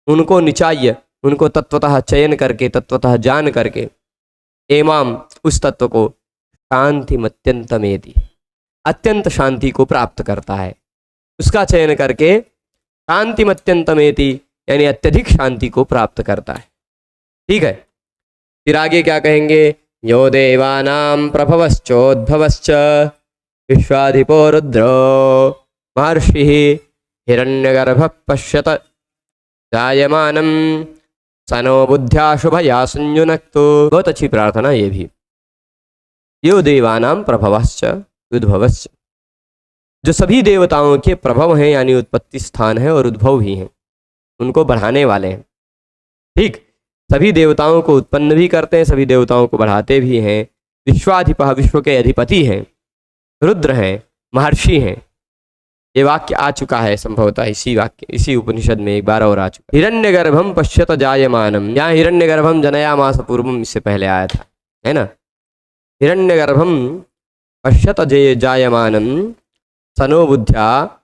उनको निचाय, उनको तत्वतः चयन करके, तत्वतः जान करके, एमाम उस तत्व को, शांति अत्यंतमेति, अत्यंत शांति को प्राप्त करता है। उसका चयन करके शांति अत्यंतमेति यानी अत्यधिक शांति को प्राप्त करता है। ठीक है, फिर आगे क्या कहेंगे, यो देवानां प्रभवश्चोद्भवश्च विश्वाधिपो रुद्रो महर्षिः हिरण्यगर्भः पश्यत जायमानं सनो बुद्ध्या शुभया संयुनक्तो। बहुत अच्छी प्रार्थना ये भी। यो देवानां प्रभवश्च उद्भवश्च, जो सभी देवताओं के प्रभव हैं यानी उत्पत्ति स्थान है और उद्भव भी हैं, उनको बढ़ाने वाले हैं। ठीक, सभी देवताओं को उत्पन्न भी करते हैं, सभी देवताओं को बढ़ाते भी हैं। विश्वाधिपः, विश्व के अधिपति हैं। रुद्र हैं, महर्षि हैं। ये वाक्य आ चुका है संभवतः इसी वाक्य, इसी उपनिषद में एक बार और आ चुका। हिरण्यगर्भम पश्यत जायमानम, यहाँ हिरण्यगर्भम जनयामास पूर्वम, इससे पहले आया था, है ना। हिरण्यगर्भम पश्यत जायमानम सनो बुद्ध्या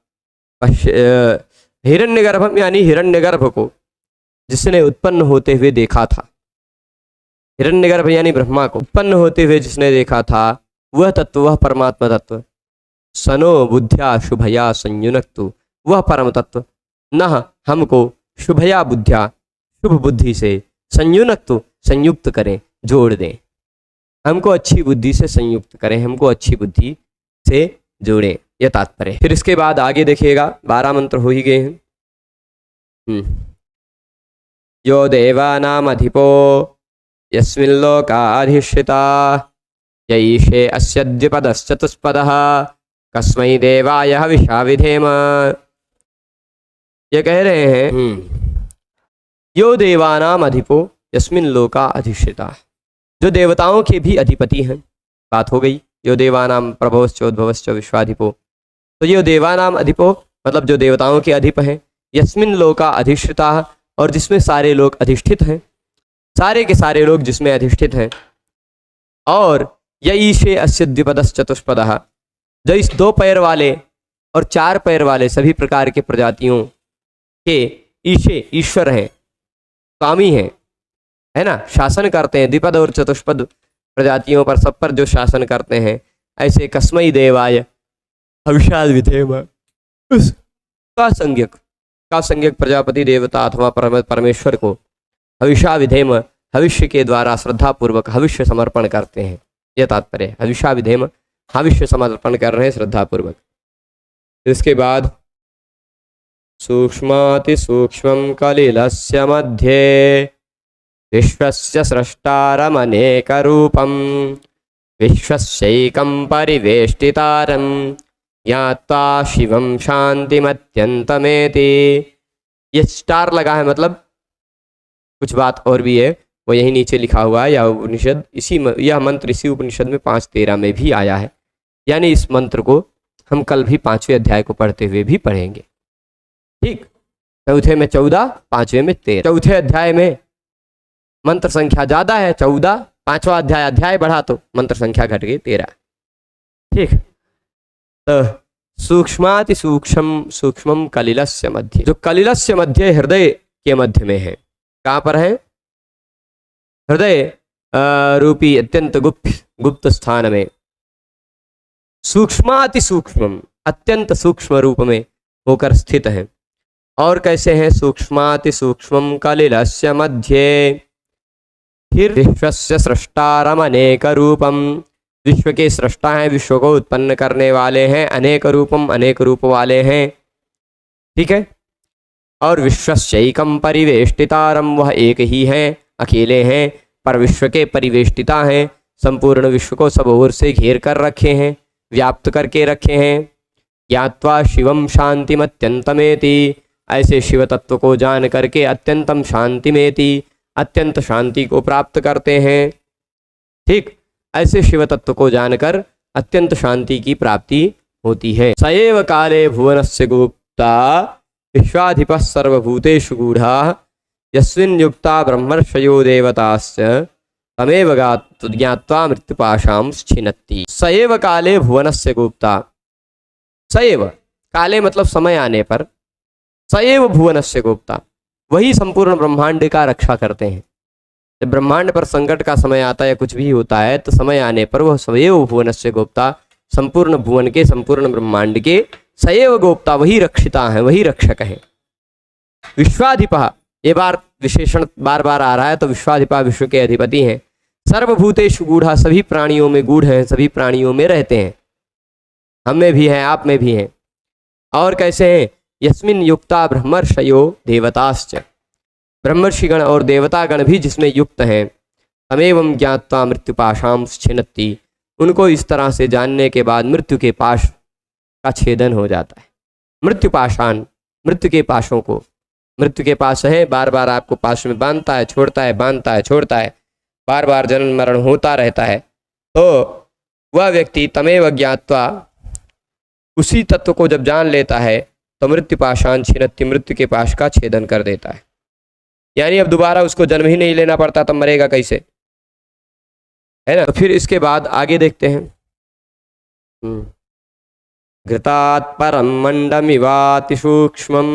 हिरण्यगर्भम यानी हिरण्यगर्भ को जिसने उत्पन्न होते हुए देखा था। हिरण्यगर्भ यानी ब्रह्मा को उत्पन्न होते हुए जिसने देखा था, वह तत्व, वह परमात्मा तत्व। सनो बुद्ध्या शुभया संयुनक्तु, वह परम तत्व न हमको शुभया बुद्ध्या, शुभ बुद्धि से, संयुनक्तु संयुक्त करें, जोड़ दें। हमको अच्छी बुद्धि से संयुक्त करें, हमको अच्छी बुद्धि से जोड़ें, यह तात्पर्य। फिर इसके बाद आगे देखिएगा, 12 मंत्र हो ही गए हैं। यो देवानामधिपो यस्मिल्लोकाधिष्ठिता यैषे अस्य द्विपदश्चतुष्पदः कस्मै देवाय हविषा विधेम। ये कह रहे हैं, यो देवानाम अधिपो यस्मिन् लोका अधिष्ठिता, जो देवताओं के भी अधिपति हैं। बात हो गई। यो देवानाम प्रभवश्च उद्भवश्च विश्वाधिपो, तो यो देवानाम अधिपो मतलब जो देवताओं के अधिप हैं। यस्मिन् लोका अधिष्ठिता, और जिसमें सारे लोग अधिष्ठित हैं, सारे के सारे लोग जिसमें अधिष्ठित हैं। और यईशे अस्य द्विपदश्चतुष्पदः, जो इस 2 पैर वाले और 4 पैर वाले सभी प्रकार के प्रजातियों के ईशे ईश्वर हैं, स्वामी हैं, है ना, शासन करते हैं। द्विपद और चतुष्पद प्रजातियों पर, सब पर जो शासन करते हैं, ऐसे कस्मै देवाय हविषा विधेम, उस का संज्ञक प्रजापति देवता अथवा परमेश्वर को हविषा विधेम, हविष्य के द्वारा श्रद्धापूर्वक हविष्य समर्पण करते हैं। यह तात्पर्य, हविषा विधेम, हविष्य समर्पण कर रहे हैं श्रद्धापूर्वक। इसके बाद सूक्ष्माति सूक्ष्मं कलिलस्य मध्ये विश्वस्य स्रष्टारमनेकरूपं विश्वस्यैकं परिवेष्टितारं ज्ञात्वा शिवं शान्तिमत्यन्तमेति। ये स्टार लगा है मतलब कुछ बात और भी है। वो यही नीचे लिखा हुआ है। यह उपनिषद यह मंत्र इसी उपनिषद में 5:13 में भी आया है। यानी इस मंत्र को हम कल भी 5वें अध्याय को पढ़ते हुए भी पढ़ेंगे। ठीक, चौथे में 14, 5वें में 13। चौथे अध्याय में मंत्र संख्या ज़्यादा है 14, 5वां अध्याय बढ़ा तो मंत्र संख्या घट गई 13। ठीक, तो सूक्ष्माति सूक्ष्म कलिलस्य मध्य, जो कलिलस्य मध्य हृदय के मध्य में है। कहाँ पर है? हृदय रूपी अत्यंत गुप्त स्थान में सूक्ष्माति सूक्ष्म अत्यंत सूक्ष्म रूप में होकर स्थित है। और कैसे हैं? सूक्ष्माति सूक्ष्म कलिलस्य मध्य, फिर विश्वस्य सृष्टारम अनेक रूपम, विश्व के सृष्टा हैं, विश्व को उत्पन्न करने वाले हैं, अनेक रूपम अनेक रूप वाले हैं। ठीक है, और विश्वस्यैकम परिवेष्टितारम, वह एक ही हैं, अकेले हैं, पर विश्व के परिवेष्टिता हैं, संपूर्ण विश्व को सब ओर से घेर कर रखे हैं, व्याप्त करके रखे हैं। ज्ञात्वा शिवम शांतिमत्यंतमेति, ऐसे शिव तत्व को जान करके अत्यंतम शांतिमेति, अत्यंत शांति को प्राप्त करते हैं। ठीक, ऐसे शिव तत्व को जानकर अत्यंत शांति की प्राप्ति होती है। सएव काले भुवनस्य गुप्ता विश्वाधिपः सर्वभूतेषु गूढ़ा, यस्मिन् युक्ता ब्रह्मर्षयो देवताश्च तमेव ज्ञात्वा मृत्युपाशां छिन्नति। सएव काले भुवनस्य गुप्ता, सएव काले मतलब समय आने पर, सएव भुवनस्य गुप्ता, वही संपूर्ण ब्रह्मांड का रक्षा करते हैं। जब ब्रह्मांड पर संकट का समय आता है या कुछ भी होता है तो समय आने पर वह सएव भुवनस्य गोप्ता, संपूर्ण भुवन के संपूर्ण ब्रह्मांड के सएव गोप्ता, वही रक्षिता है, वही रक्षक है। विश्वाधिपः, ये बार विशेषण बार बार आ रहा है, तो विश्वाधिपः विश्व के अधिपति हैं। सर्वभूतेषु गूढ़ा, सभी प्राणियों में गूढ़ हैं, सभी प्राणियों में रहते हैं, हम में भी हैं, आप में भी हैं। और कैसे हैं? यस्मिन् युक्ता ब्रह्मर्षयो देवताश्च, ब्रह्मर्षिगण और देवतागण भी जिसमें युक्त हैं। तमेवं ज्ञात्वा मृत्युपाशां छिन्नति, उनको इस तरह से जानने के बाद मृत्यु के पाश का छेदन हो जाता है। मृत्युपाशान, मृत्यु के पाशों को, मृत्यु के पास है, बार बार आपको पाश में बांधता है, छोड़ता है, बांधता है, छोड़ता है, बार बार जन्म मरण होता रहता है। तो वह व्यक्ति तमेव ज्ञात्वा, उसी तत्व को जब जान लेता है तो मृत्युपाशान छिन्नति, मृत्यु के पाश का छेदन कर देता है। यानी अब दोबारा उसको जन्म ही नहीं लेना पड़ता, तब मरेगा कैसे, है ना। तो फिर इसके बाद आगे देखते हैं। घृतात् परम मंडमिवाति सूक्ष्मं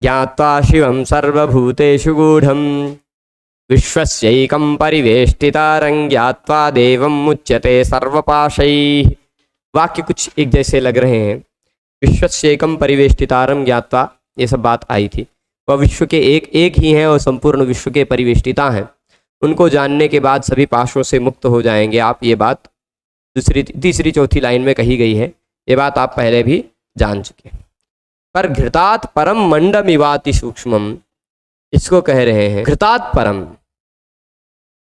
ज्ञात्वा शिवं सर्वभूतेषु गूढ़ं, विश्वस्यैकं परिवेष्टितारं ज्ञात्वा देवं मुच्यते सर्वपाशैः। वाक्य कुछ एक जैसे लग रहे हैं। विश्वस्यैकं परिवेष्टितारं ज्ञात्वा, ये सब बात आई थी। वह विश्व के एक ही हैं और संपूर्ण विश्व के परिवेष्टिता हैं। उनको जानने के बाद सभी पाशों से मुक्त हो जाएंगे आप। ये बात दूसरी, तीसरी, चौथी लाइन में कही गई है। ये बात आप पहले भी जान चुके। पर घृतात् परम मंडमिवाति सूक्ष्मम, इसको कह रहे हैं घृतात् परम।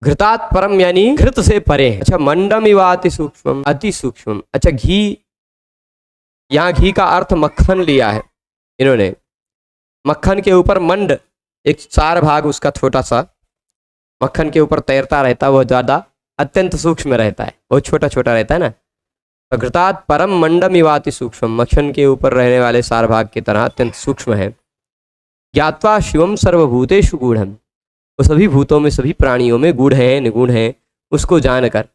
घृतात् परम यानी घृत से परे। अच्छा, मंडमिवाति सूक्ष्मम, अति सूक्ष्म। अच्छा, घी, यहाँ घी का अर्थ मक्खन लिया है इन्होंने। मक्खन के ऊपर मंड, एक चार भाग उसका छोटा सा मक्खन के ऊपर तैरता रहता है, वह ज़्यादा अत्यंत सूक्ष्म रहता है, वो छोटा छोटा रहता है ना। तो घृतात् परम मंडमिवाति सूक्ष्म, मक्खन के ऊपर रहने वाले सार भाग की तरह अत्यंत सूक्ष्म है। ज्ञात्वा शिवम सर्वभूतेषु गूढ़ं, वो सभी भूतों में, सभी प्राणियों में गूढ़ हैं, निगूढ़ हैं, उसको जानकर।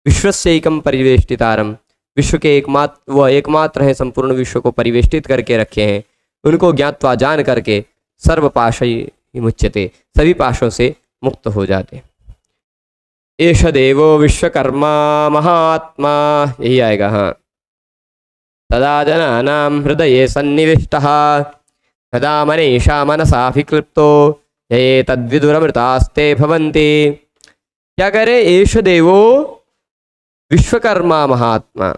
विश्वस्यैकं परिवेष्टितारं, विश्व के एकमात्र, वह एकमात्र हैं, संपूर्ण विश्व को परिवेष्टित करके रखे हैं। उनको ज्ञात्वा जान करके सर्वपाशै मुच्यते, सभी पाशों से मुक्त हो जाते। एष देवो विश्वकर्मा महात्मा, यही आएगा। हाँ, तदा जनानां हृदये सन्निविष्टः तदा मनीषा मनसाभिक्लिप्तो ये तद्विदुरमृतास्ते भवन्ति। क्या करे? एष देवो विश्वकर्मा महात्मा,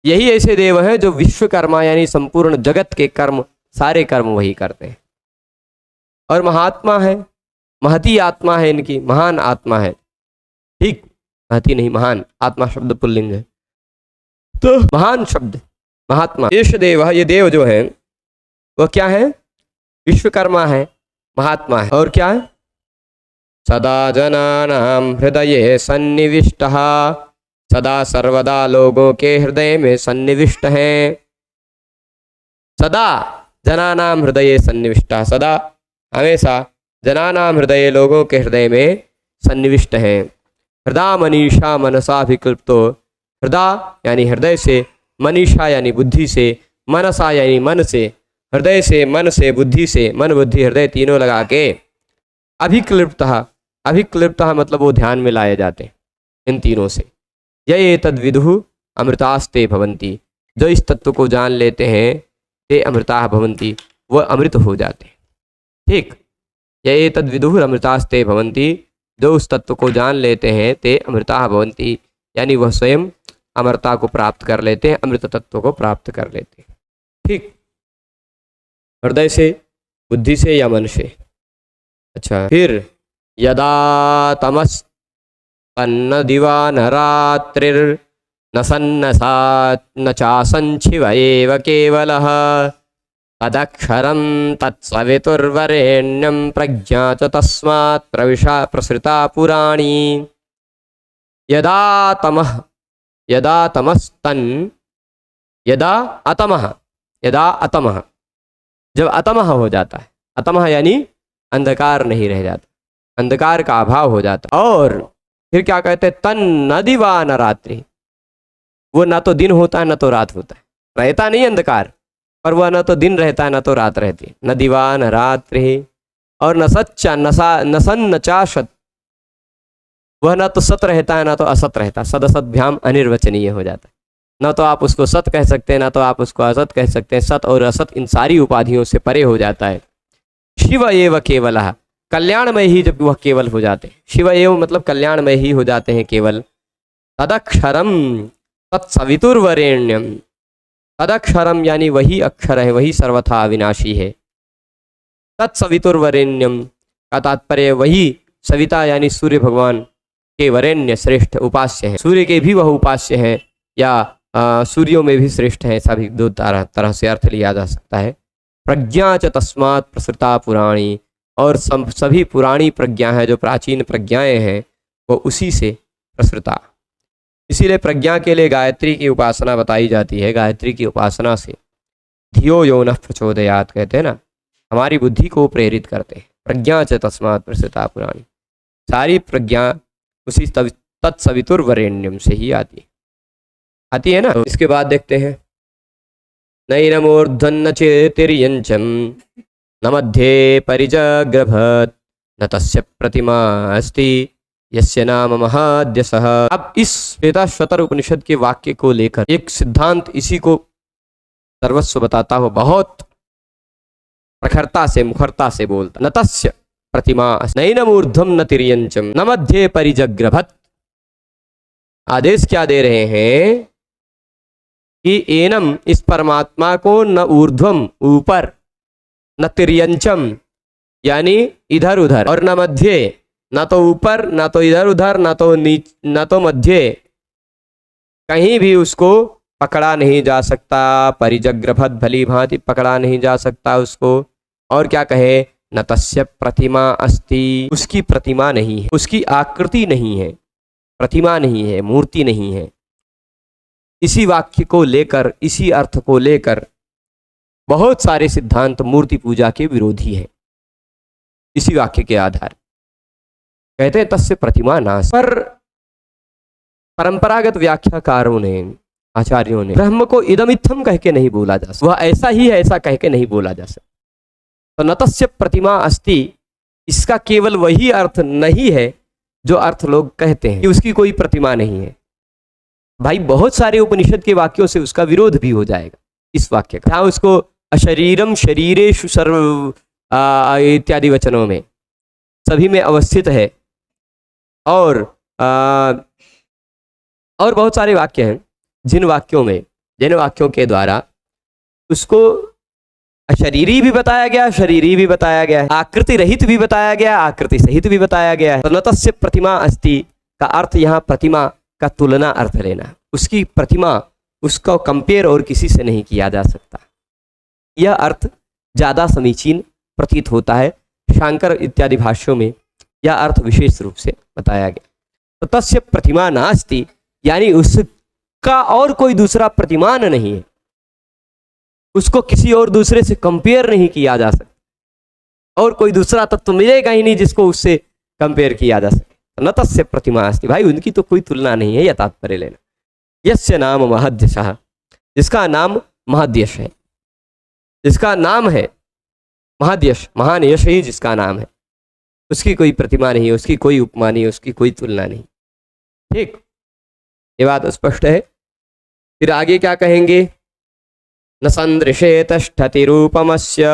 यही ऐसे देव हैं जो विश्वकर्मा यानी संपूर्ण जगत के कर्म, सारे कर्म वही करते हैं। और महात्मा है, महती आत्मा है इनकी, महान आत्मा है। ठीक, महती नहीं, महान। आत्मा शब्द पुल्लिंग है, तो महान शब्द महात्मा। एष देव, ये देव जो है वह क्या है? विश्वकर्मा है, महात्मा है। और क्या है? सदा जनानां हृदये सन्निविष्टः, सदा सर्वदा लोगों के हृदय में सन्निविष्ट हैं। सदा जनानां हृदये सन्निविष्टः, सदा हमेशा जनानां हृदय लोगों के हृदय में सन्निविष्ट हैं। हृदय मनीषा मनसाभिक्लिप्तो, हृदय यानी हृदय से, मनीषा यानी बुद्धि से, मनसा यानी मन से, हृदय से, मन से, बुद्धि से, मन बुद्धि हृदय तीनों लगा के अभिक्लिप्तः, अभिक्लिप्तः मतलब वो ध्यान में लाए जाते हैं इन तीनों से। ये तद्विदुः अमृतास्ते भवन्ति, जो इस तत्व को जान लेते हैं ते अमृताः भवन्ति, वह अमृत हो जाते हैं। ठीक, ये तद्विदुः अमृतास्ते भवन्ति, जो उस तत्व को जान लेते हैं ते अमृताः भवन्ति, यानी वह स्वयं अमरता को प्राप्त कर लेते हैं, अमृत तत्व को प्राप्त कर लेते हैं। ठीक, हृदय से, बुद्धि से या मन से। अच्छा, फिर यदा तमस्तन्न दिवा न रात्रिर्न सन्नसात् न चासञ्चिव एव केवलः, तदक्षरं तत्सवितुर्वरेण्यं प्रज्ञा च तस्मात् प्रविशा प्रसृता पुराणी। यदा तमः, यदा तमस्तन्, यदा अतमः, यदा अतमः, जब अतमः हो जाता है, अतमः यानी अंधकार नहीं रह जाता, अंधकार का अभाव हो जाता। और फिर क्या कहते हैं, तन न दिवा न रात्रि, वो ना तो दिन होता है ना तो रात होता है, रहता नहीं अंधकार, पर वह न तो दिन रहता है ना तो रात रहती है। न दिवा न रात्रि, और न सच्चा न सन न चा सत, वह ना तो सत रहता है ना तो असत रहता है, सदसद्भ्याम अनिर्वचनीय हो जाता है। ना तो आप उसको सत कह सकते हैं ना तो आप उसको असत कह सकते हैं, सत और असत इन सारी उपाधियों से परे हो जाता है। शिव एव केवलः, कल्याणमय ही जब वह केवल हो जाते हैं, शिव एव मतलब कल्याणमय ही हो जाते हैं केवल। तदक्षरम तत्सवितुर्वरेण्यम, तदक्षरम यानी वही अक्षर है, वही सर्वथा अविनाशी है। तत्सवितुर्वरेण्यम का तात्पर्य वही सविता यानी सूर्य भगवान के वरेण्य श्रेष्ठ उपास्य हैं, सूर्य के भी वह उपास्य हैं या सूर्यों में भी श्रेष्ठ हैं, ऐसा भी दो तरह से अर्थ लिया जा सकता है। प्रज्ञा च तस्मात् प्रसृता पुराणी, और सभी पुराणी प्रज्ञा है, जो प्राचीन प्रज्ञाएं हैं वो उसी से प्रसृता। इसीलिए प्रज्ञा के लिए गायत्री की उपासना बताई जाती है। गायत्री की उपासना से धियो यो नः प्रचोदयात् कहते हैं ना, हमारी बुद्धि को प्रेरित करते हैं। प्रज्ञा च तस्मात् प्रसृता पुराणी, सारी प्रज्ञा उसी तत्सवितुर्वरेण्यम से ही आती है ना। इसके बाद देखते हैं, नैनमूर्ध्वन्न चेतिर्यञ्चं न मध्ये परिजग्रभत् न तस्य प्रतिमा अस्ति यस्य नाम महाद्यसः। अब इस श्वेताश्वतर उपनिषद के वाक्य को लेकर एक सिद्धांत इसी को सर्वस्व बताता हुआ बहुत प्रखरता से मुखरता से बोलता, न तस्य प्रतिमा नैनमूर्ध्वं न तिर्यञ्चं न मध्ये परिजग्रभत्। आदेश क्या दे रहे हैं कि एनम इस परमात्मा को न ऊर्ध्वम ऊपर, न तिर्यंचम यानी इधर उधर, और न मध्य, न तो ऊपर न तो इधर उधर न तो न तो मध्य, कहीं भी उसको पकड़ा नहीं जा सकता। परिजग्रभत भली भांति पकड़ा नहीं जा सकता उसको। और क्या कहे, न तस्य प्रतिमा अस्ति, उसकी प्रतिमा नहीं है, उसकी आकृति नहीं है, प्रतिमा नहीं है, मूर्ति नहीं है। इसी वाक्य को लेकर, इसी अर्थ को लेकर बहुत सारे सिद्धांत मूर्ति पूजा के विरोधी हैं। इसी वाक्य के आधार कहते हैं तस्य प्रतिमा नाश। पर परंपरागत व्याख्याकारों ने, आचार्यों ने ब्रह्म को इदमित्थम कह के नहीं बोला जा सकता, वह ऐसा ही है ऐसा कह के नहीं बोला जा सकता। तो न तस्य प्रतिमा अस्ति, इसका केवल वही अर्थ नहीं है जो अर्थ लोग कहते हैं कि उसकी कोई प्रतिमा नहीं है। भाई बहुत सारे उपनिषद के वाक्यों से उसका विरोध भी हो जाएगा इस वाक्य का। हाँ, उसको अशरीरम शरीरेषु सर्व इत्यादि वचनों में सभी में अवस्थित है। और बहुत सारे वाक्य हैं जिन वाक्यों के द्वारा उसको अशरीरी भी बताया गया, शरीरी भी बताया गया है, आकृति रहित भी बताया गया, आकृति सहित भी बताया गया है। न तस्य प्रतिमा अस्ति का अर्थ यहाँ प्रतिमा का तुलना अर्थ लेना, उसकी प्रतिमा, उसका कंपेयर और किसी से नहीं किया जा सकता। यह अर्थ ज़्यादा समीचीन प्रतीत होता है। शांकर इत्यादि भाष्यों में या अर्थ विशेष रूप से बताया गया। तो तस्य प्रतिमा नास्ति, यानी उसका और कोई दूसरा प्रतिमान नहीं है, उसको किसी और दूसरे से कंपेयर नहीं किया जा सकता, और कोई दूसरा तत्व मिलेगा ही नहीं जिसको उससे कंपेयर किया जा सके। न तस्य प्रतिमा अस्ति, भाई उनकी तो कोई तुलना नहीं है, यह तात्पर्य लेना। यस्य नाम महद्यशः, जिसका नाम महद्यश है, जिसका नाम है महद्यश, महान यश ही जिसका नाम है, उसकी कोई प्रतिमा नहीं, उसकी कोई उपमा नहीं, उसकी कोई तुलना नहीं। ठीक, ये बात स्पष्ट है। फिर आगे क्या कहेंगे? न संदृशे तिष्ठति रूपमस्य,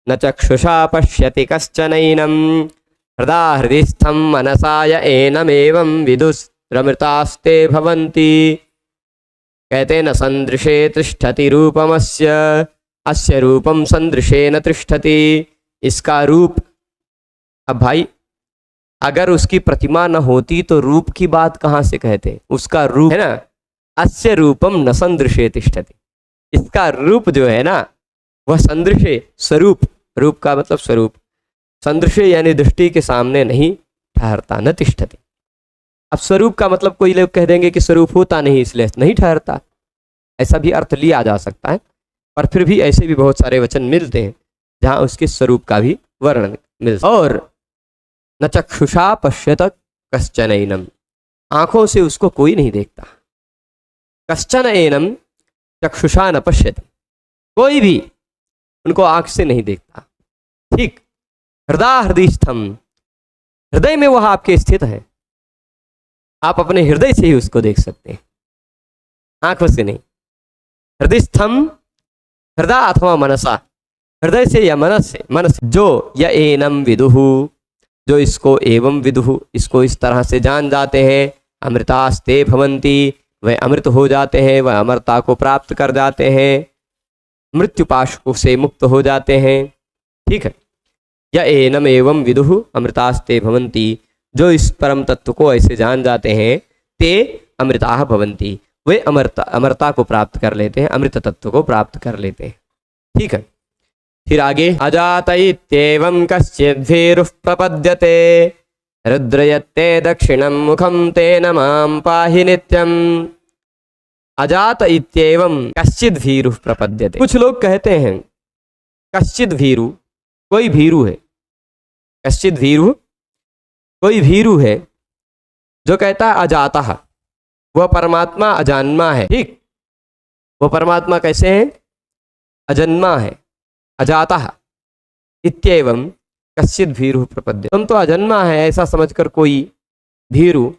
न चक्षुषा पश्यति कश्चनैनं, हृदा हृदिस्थं मनसा य एनमेवं विदुरमृतास्ते भवन्ति। कहते न संदृशे तिष्ठति रूपमस्य, अस्य रूपम संदृशे न तिष्ठति। इसका रूप, अब भाई अगर उसकी प्रतिमा न होती तो रूप की बात कहाँ से कहते? उसका रूप है ना, अस्य रूपम न संदृशे तिष्ठति, इसका रूप जो है ना वह संदृशे, स्वरूप, रूप का मतलब स्वरूप, संदृशे यानी दृष्टि के सामने नहीं ठहरता, न तिष्ठति। अब स्वरूप का मतलब कोई लोग कह देंगे कि स्वरूप होता नहीं इसलिए नहीं ठहरता, ऐसा भी अर्थ लिया जा सकता है, पर फिर भी ऐसे भी बहुत सारे वचन मिलते हैं जहाँ उसके स्वरूप का भी वर्णन मिलता। और न चक्षुषा पश्यत कश्चन एनम, आंखों से उसको कोई नहीं देखता। कश्चन एनम चक्षुषा न पश्यति, कोई भी उनको आंख से नहीं देखता। ठीक, हृदय हृदयस्थम, हृदय में वह आपके स्थित है, आप अपने हृदय से ही उसको देख सकते हैं, आंखों से नहीं। हृदयस्थम, हृदय अथवा मनसा, हृदय से या मनस से, मनस जो या एनम विदुहु, जो इसको एवं विदुहु, इसको इस तरह से जान जाते हैं, अमृतास्ते भवन्ति, वह अमृत हो जाते हैं, वह अमरता को प्राप्त कर जाते हैं, मृत्युपाश से मुक्त हो जाते हैं। ठीक है, या एनम एवं विदुहु अमृतास्ते भवन्ति, जो इस परम तत्व को ऐसे जान जाते हैं, ते अमृताः भवन्ति, वे अमरता को प्राप्त कर लेते हैं, अमृत तत्व को प्राप्त कर लेते हैं। ठीक है, फिर आगे अजात इत्येवं कश्चिद्भीरुः प्रपद्यते, रुद्रयत्ते दक्षिणं मुखं तेन मां पाहि नित्यम्। अजात इत्येवं कश्चिद् भीरुः प्रपद्यते, कुछ लोग कहते हैं कश्चिद् भीरु, कोई भीरु है, कश्चिद् भीरु, कोई भीरु है जो कहता है अजातः, वह परमात्मा अजन्मा है। ठीक, वो परमात्मा कैसे है? अजन्मा है, अजातः इत्येवं कश्चिद् भीरुः प्रपद्यते, तुम तो अजन्मा है ऐसा समझकर कोई भीरु,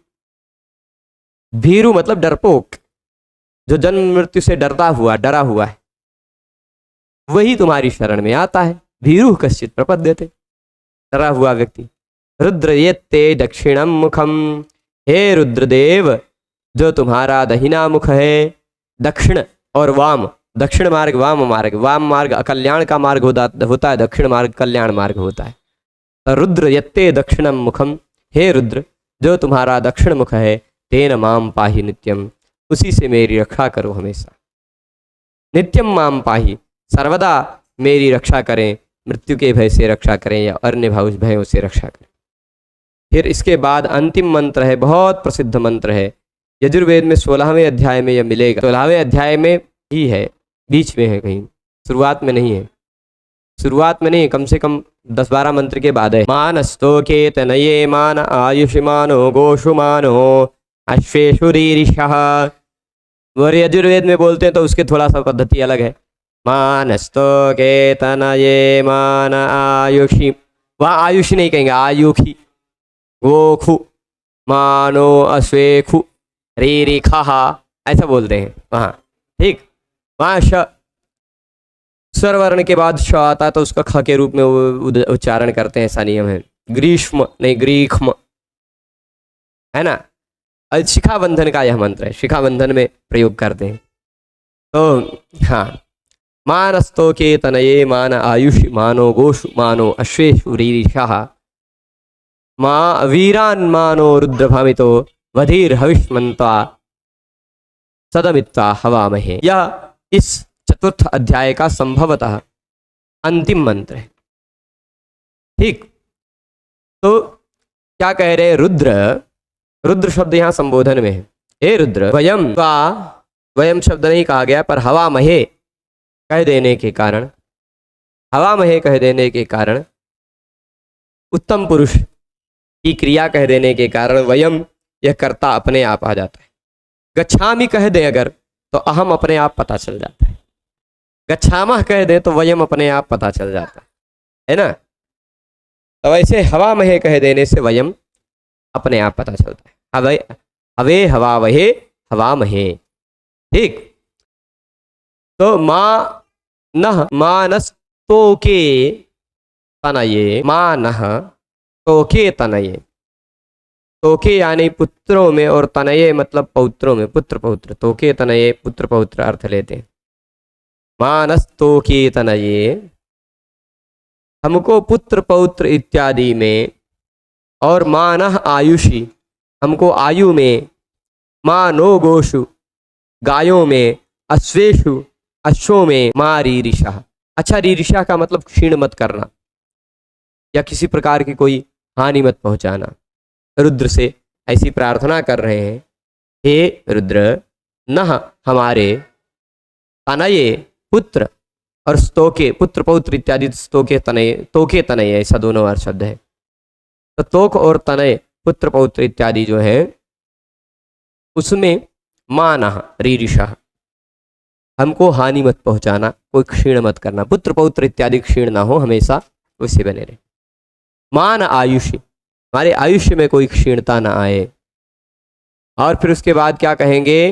भीरु मतलब डरपोक, जो जन्म मृत्यु से डरा हुआ है, वही तुम्हारी शरण में आता है। भीरुः कश्चित् प्रपद्यते, डरा हुआ व्यक्ति। रुद्रयत्ते दक्षिणम मुखम, हे रुद्रदेव जो तुम्हारा दहिना मुख है, दक्षिण और वाम, दक्षिण मार्ग वाम मार्ग, वाम मार्ग अकल्याण का मार्ग होता है, दक्षिण मार्ग कल्याण मार्ग होता है। तो रुद्र यत्ते दक्षिणम मुखम, हे रुद्र जो तुम्हारा दक्षिण मुख है, तेन माम पाहि नित्यम, उसी से मेरी रक्षा करो हमेशा। नित्यम माम पाहि, सर्वदा मेरी रक्षा करें, मृत्यु के भय से रक्षा करें या अन्य भयों से रक्षा करें। फिर इसके बाद अंतिम मंत्र है, बहुत प्रसिद्ध मंत्र है, यजुर्वेद में 16वें अध्याय में यह मिलेगा। 16वें अध्याय में ही है, बीच में है, कहीं शुरुआत में नहीं है, शुरुआत में नहीं, कम से कम 10-12 मंत्र के बाद है। मानस्तो के तनये मान आयुष्मानो गोषुमानो अश्वेषु रीरिषः, और यजुर्वेद में बोलते हैं तो उसके थोड़ा सा पद्धति अलग है। मानस्तो के तनये मान आयुषी, वहाँ आयुषी नहीं कहेंगे, आयुखी, गोखु मानो अश्वेखु रीरिखः ऐसा बोलते हैं वहाँ। ठीक, वहाँ श स्वरवर्ण के बाद श आता है तो उसका ख के रूप में उच्चारण करते हैं, ऐसा नियम है। ग्रीष्म नहीं, ग्रीष्म है ना। शिखा बंधन का यह मंत्र है, शिखा बंधन में प्रयोग करते हैं। तो हाँ, मानस्तो के तनये मान आयुष मानो गोषु मानो अश्वेषु रीरिषः, माँ वीरान मानो रुद्रभामितो वधीर हविष्मन्ता सदमित्वा हवामहे। यह इस चतुर्थ अध्याय का संभवतः अंतिम मंत्र है। ठीक, तो क्या कह रहे हैं? रुद्र, रुद्र शब्द यहाँ संबोधन में है। हे रुद्र, वयम वा, वयम शब्द नहीं कहा गया, पर हवा महे कह देने के कारण, हवा महे कह देने के कारण, उत्तम पुरुष की क्रिया कह देने के कारण वयम, यह कर्ता अपने आप आ जाता है। गच्छामि कह दें अगर तो अहम अपने आप पता चल जाता है। गच्छामः कह दें तो वयम अपने आप पता चल जाता है ना। तो वैसे हवा महे कह देने से वयम अपने आप पता चलता है। हवे हवे हवा वहे हवा महे, ठीक। तो माँ नह मानस तोके तनये, माँ नह तोके तनये, तोके यानी पुत्रों में और तनये मतलब पौत्रों में, पुत्र पौत्र, तोके तनये पुत्र पौत्र अर्थ लेते हैं। मानस तोके तनये, हमको पुत्र पौत्र इत्यादि में, और मानह आयुषी, हमको आयु में, मानो गोषु गायों में, अश्वेषु अश्वों में, माँ रीरिषा। अच्छा, रीरिषा का मतलब क्षीण मत करना या किसी प्रकार की कोई हानि मत पहुंचाना। रुद्र से ऐसी प्रार्थना कर रहे हैं, हे रुद्र, नह हमारे, तनये पुत्र, और स्तोके पुत्र पौत्र इत्यादि, स्तोके तनये, तोके तनये, ऐसा दोनों अर्थ शब्द है। तो तोक और तनय पुत्र पौत्र इत्यादि जो है उसमें मानह रीरिषा, हमको हानि मत पहुंचाना, कोई क्षीण मत करना, पुत्र पौत्र इत्यादि क्षीण ना हो, हमेशा उसी बने रहे। मान आयुष्य, हमारे आयुष्य में कोई क्षीणता ना आए। और फिर उसके बाद क्या कहेंगे?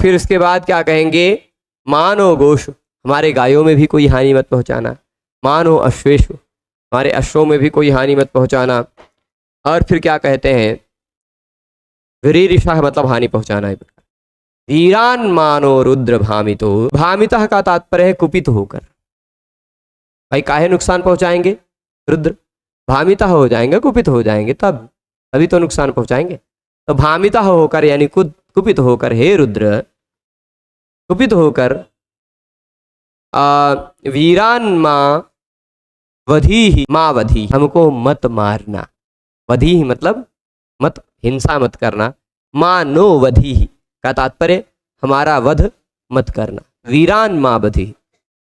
फिर उसके बाद क्या कहेंगे? मानो गोषु, हमारे गायों में भी कोई हानि मत पहुंचाना। मानो अश्वेषु, हमारे अश्वों में भी कोई हानि मत पहुंचाना। और फिर क्या कहते हैं? वीरिषा मतलब हानि पहुंचाना है। वीरान मानो रुद्र भामितो, भामितः का तात्पर्य है कुपित होकर। भाई काहे नुकसान पहुंचाएंगे? रुद्र भामिता हो जाएंगे, कुपित हो जाएंगे, तभी तो नुकसान पहुंचाएंगे। तो भामिता होकर यानी कुपित होकर, हे रुद्र कुपित होकर, वीरान माँ वधी ही, माँ वधी, हमको मत मारना। वधी ही मतलब मत, हिंसा मत करना। माँ नो वधी ही का तात्पर्य हमारा वध मत करना। वीरान माँ वधी,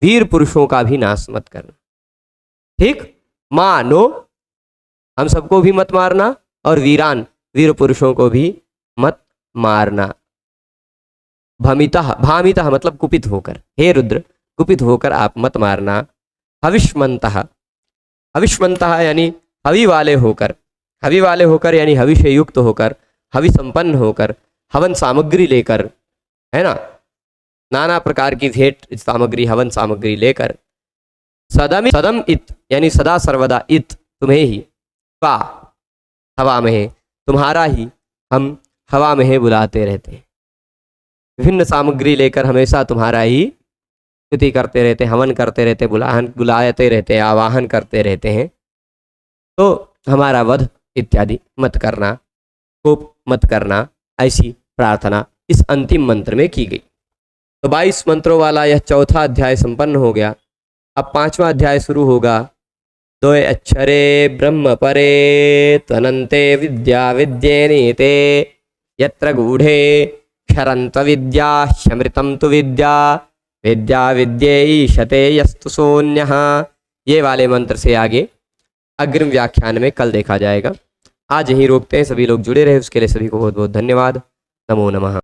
वीर पुरुषों का भी नाश मत करना, ठीक। माँ नो, हम सबको भी मत मारना, और वीरान वीर पुरुषों को भी मत मारना। भमितः, भामितः मतलब कुपित होकर, हे रुद्र कुपित होकर आप मत मारना। हविष्मन्तः, हविष्मन्तः यानी हवि वाले होकर, हवि वाले होकर यानी हवि से युक्त होकर, हवि संपन्न होकर, हवन सामग्री लेकर, है ना, नाना प्रकार की भेंट सामग्री, हवन सामग्री लेकर। सदम इत यानी सदा सर्वदा, इत तुम्हें ही, वा हवा में, तुम्हारा ही हम हवा में बुलाते रहते हैं। विभिन्न सामग्री लेकर हमेशा तुम्हारा ही स्तुति करते रहते, हवन करते रहते, बुलाते रहते, आवाहन करते रहते हैं। तो हमारा वध इत्यादि मत करना, कोप मत करना, ऐसी प्रार्थना इस अंतिम मंत्र में की गई। तो 22 मंत्रों वाला यह चौथा अध्याय संपन्न हो गया। अब 5वां अध्याय शुरू होगा। द्वय अक्षरे ब्रह्म परे त्वनन्ते विद्या विद्येनीते यत्र गूढ़े क्षरन्त विद्या शमृतं तु विद्या विद्या विद्येईशते यस्तु शून्यः। ये वाले मंत्र से आगे अग्रिम व्याख्यान में कल देखा जाएगा। आज यहीं रोकते हैं। सभी लोग जुड़े रहे उसके लिए सभी को बहुत बहुत धन्यवाद। नमो नमः।